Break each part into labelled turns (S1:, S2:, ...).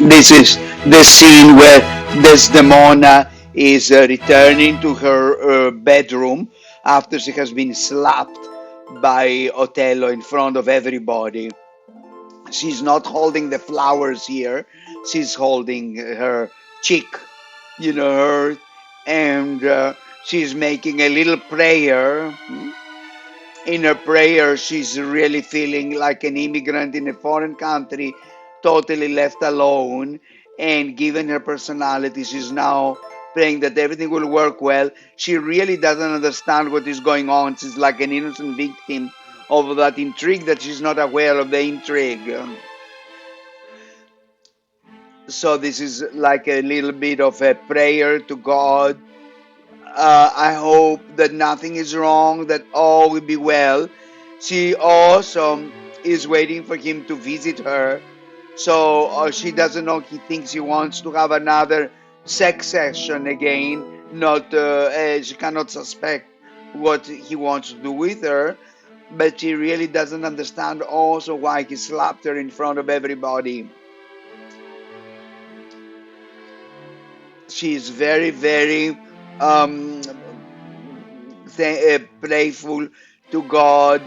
S1: This is the scene where Desdemona is returning to her bedroom after she has been slapped by Othello in front of everybody. She's not holding the flowers here, she's holding her cheek, her, and she's making a little prayer. In her prayer, she's really feeling like an immigrant in a foreign country, totally left alone. And given her personality, she's now praying that everything will work well. She really doesn't understand what is going on. She's like an innocent victim of that intrigue that she's not aware of the intrigue. So this is like a little bit of a prayer to God. I hope that nothing is wrong, that all will be well. She also is waiting for him to visit her. So she doesn't know, he thinks he wants to have another sex session again. Not she cannot suspect what he wants to do with her, but she really doesn't understand also why he slapped her in front of everybody. She is very, very um, playful to God.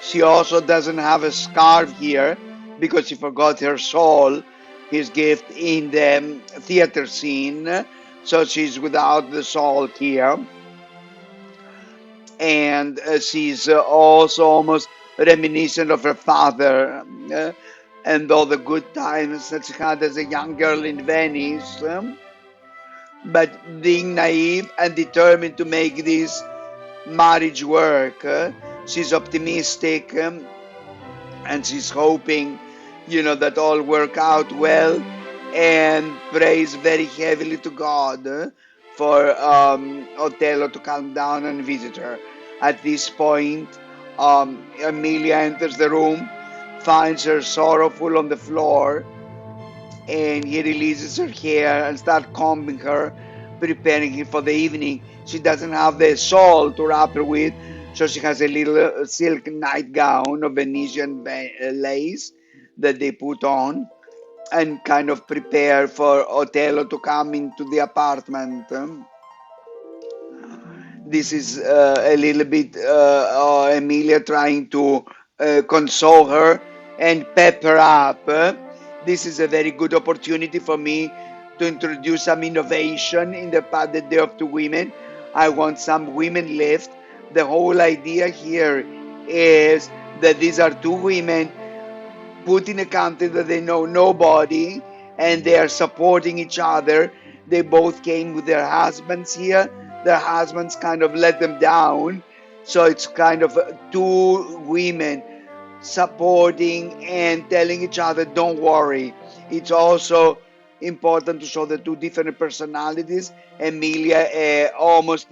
S1: She also doesn't have a scarf here because she forgot her shawl, his gift in the theater scene. So she's without the shawl here. And she's also almost reminiscent of her father and all the good times that she had as a young girl in Venice. But being naive and determined to make this marriage work. She's optimistic and she's hoping, that all work out well, and prays very heavily to God for Othello to calm down and visit her. At this point, Emilia enters the room, finds her sorrowful on the floor, and he releases her hair and starts combing her, preparing her for the evening. She doesn't have the shawl to wrap her with, so she has a little silk nightgown of Venetian lace that they put on and kind of prepare for Othello to come into the apartment. This is a little bit Emilia trying to console her and pep her up. This is a very good opportunity for me to introduce some innovation in the padded day of two women. I want some women lift. The whole idea here is that these are two women put in a country that they know nobody, and they are supporting each other. They both came with their husbands here. Their husbands kind of let them down. So it's kind of two women supporting and telling each other, don't worry. It's also important to show the two different personalities. Emilia, almost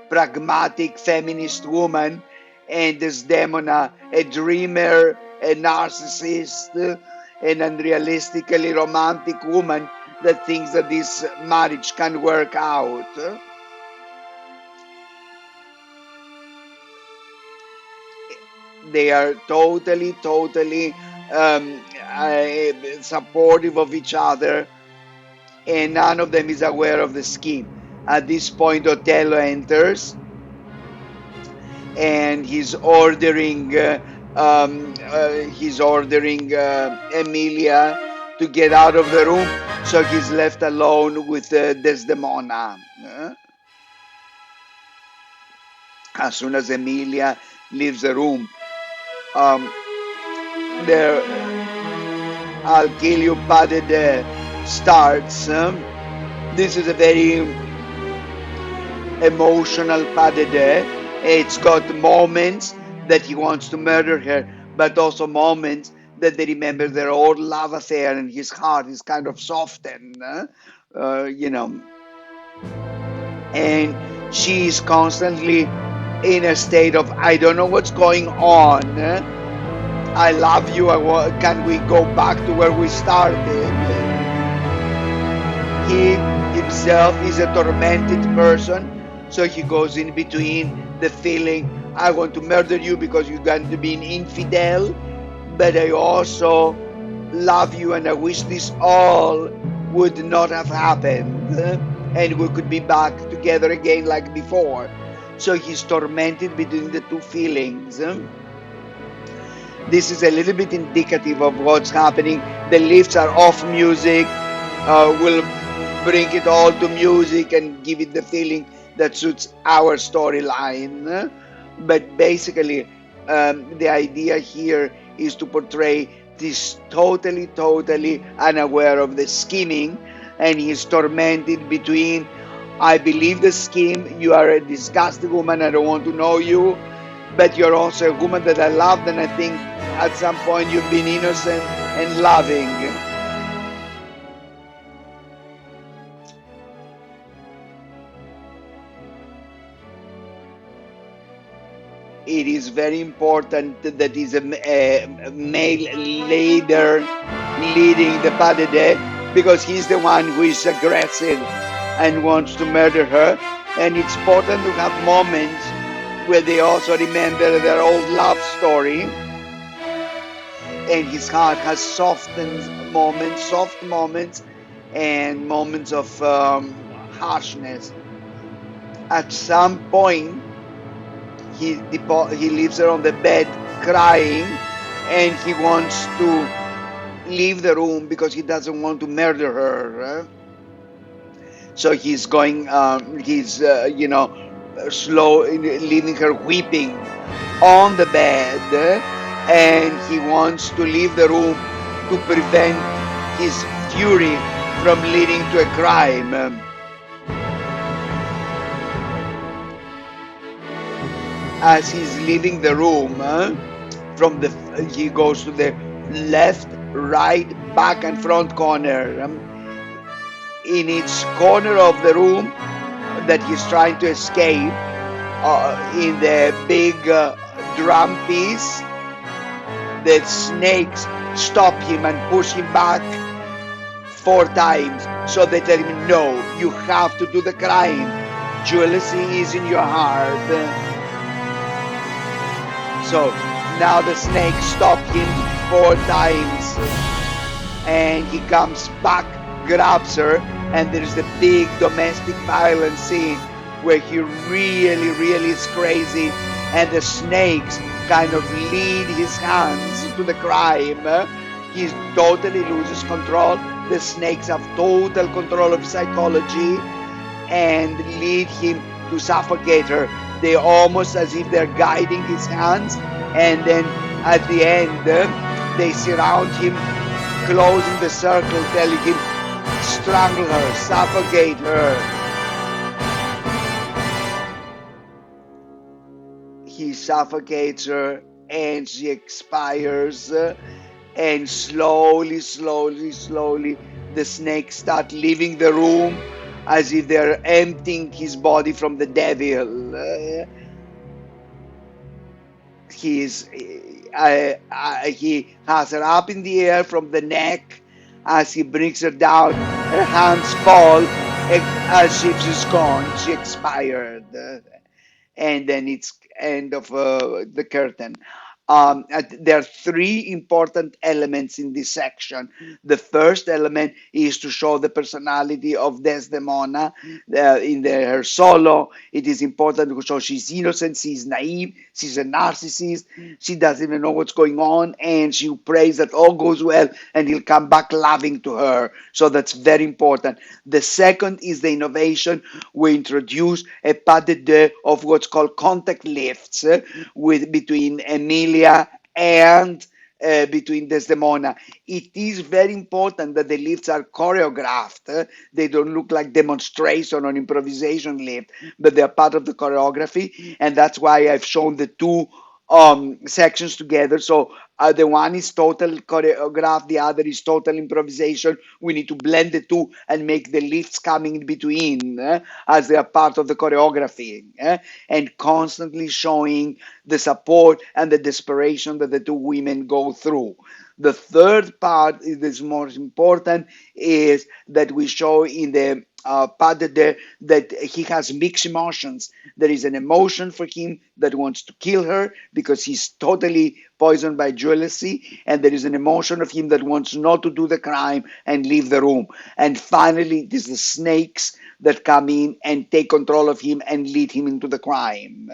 S1: pragmatic feminist woman, and Desdemona, a dreamer, a narcissist, an unrealistically romantic woman that thinks that this marriage can work out. They are totally supportive of each other, and none of them is aware of the scheme. At this point, Othello enters and he's ordering Emilia to get out of the room, so he's left alone with Desdemona. As soon as Emilia leaves the room, um, there I'll kill you, padded starts. This is a very emotional padded. It's got moments that he wants to murder her, but also moments that they remember their old love affair, and his heart is kind of softened, and she is constantly in a state of, I don't know what's going on. I love you. Can we go back to where we started? He himself is a tormented person, so he goes in between the feeling, I want to murder you because you're going to be an infidel, but I also love you, and I wish this all would not have happened, and we could be back together again like before. So he's tormented between the two feelings. This is a little bit indicative of what's happening. The lifts are off music. We'll bring it all to music and give it the feeling that suits our storyline. But basically, the idea here is to portray this totally unaware of the scheming, and he's tormented between, I believe the scheme, you are a disgusting woman, I don't want to know you, but you're also a woman that I loved, and I think at some point you've been innocent and loving. It is very important that is a male leader leading the pas de deux, because he's the one who is aggressive and wants to murder her. And it's important to have moments where they also remember their old love story, and his heart has soft moments, and moments of harshness. At some point, he leaves her on the bed crying, and he wants to leave the room because he doesn't want to murder her. So he's going, slow, leaving her weeping on the bed, and he wants to leave the room to prevent his fury from leading to a crime. As he's leaving the room, he goes to the left, right, back, and front corner. In each corner of the room that he's trying to escape, in the big drum piece, the snakes stop him and push him back 4 times. So they tell him, no, you have to do the crime. Jealousy is in your heart. So now the snakes stop him 4 times, and he comes back, grabs her, and there's the big domestic violence scene where he really is crazy, and the snakes kind of lead his hands to the crime. He totally loses control. The snakes have total control of psychology and lead him to suffocate her. They almost as if they're guiding his hands, and then at the end they surround him, closing the circle, telling him, strangle her, suffocate her. He suffocates her, and she expires, and slowly the snakes start leaving the room as if they're emptying his body from the devil. He has her up in the air from the neck. As he brings her down, her hands fall, as if she's gone, she expired. And then it's end of the curtain. There are three important elements in this section. The first element is to show the personality of Desdemona her solo. It is important to show she's innocent, she's naive, she's a narcissist, she doesn't even know what's going on, and she prays that all goes well and he'll come back loving to her. So that's very important. The second is the innovation. We introduce a pas de deux of what's called contact lifts between Emilia and between Desdemona. It is very important that the lifts are choreographed. They don't look like demonstration or improvisation lift, but they're part of the choreography, and that's why I've shown the two sections together. So the one is total choreograph, the other is total improvisation. We need to blend the two and make the lifts coming in between as they are part of the choreography, and constantly showing the support and the desperation that the two women go through. The third part is most important, is that we show in the part that he has mixed emotions. There is an emotion for him that wants to kill her because he's totally poisoned by jealousy, and there is an emotion of him that wants not to do the crime and leave the room. And finally, there's the snakes that come in and take control of him and lead him into the crime.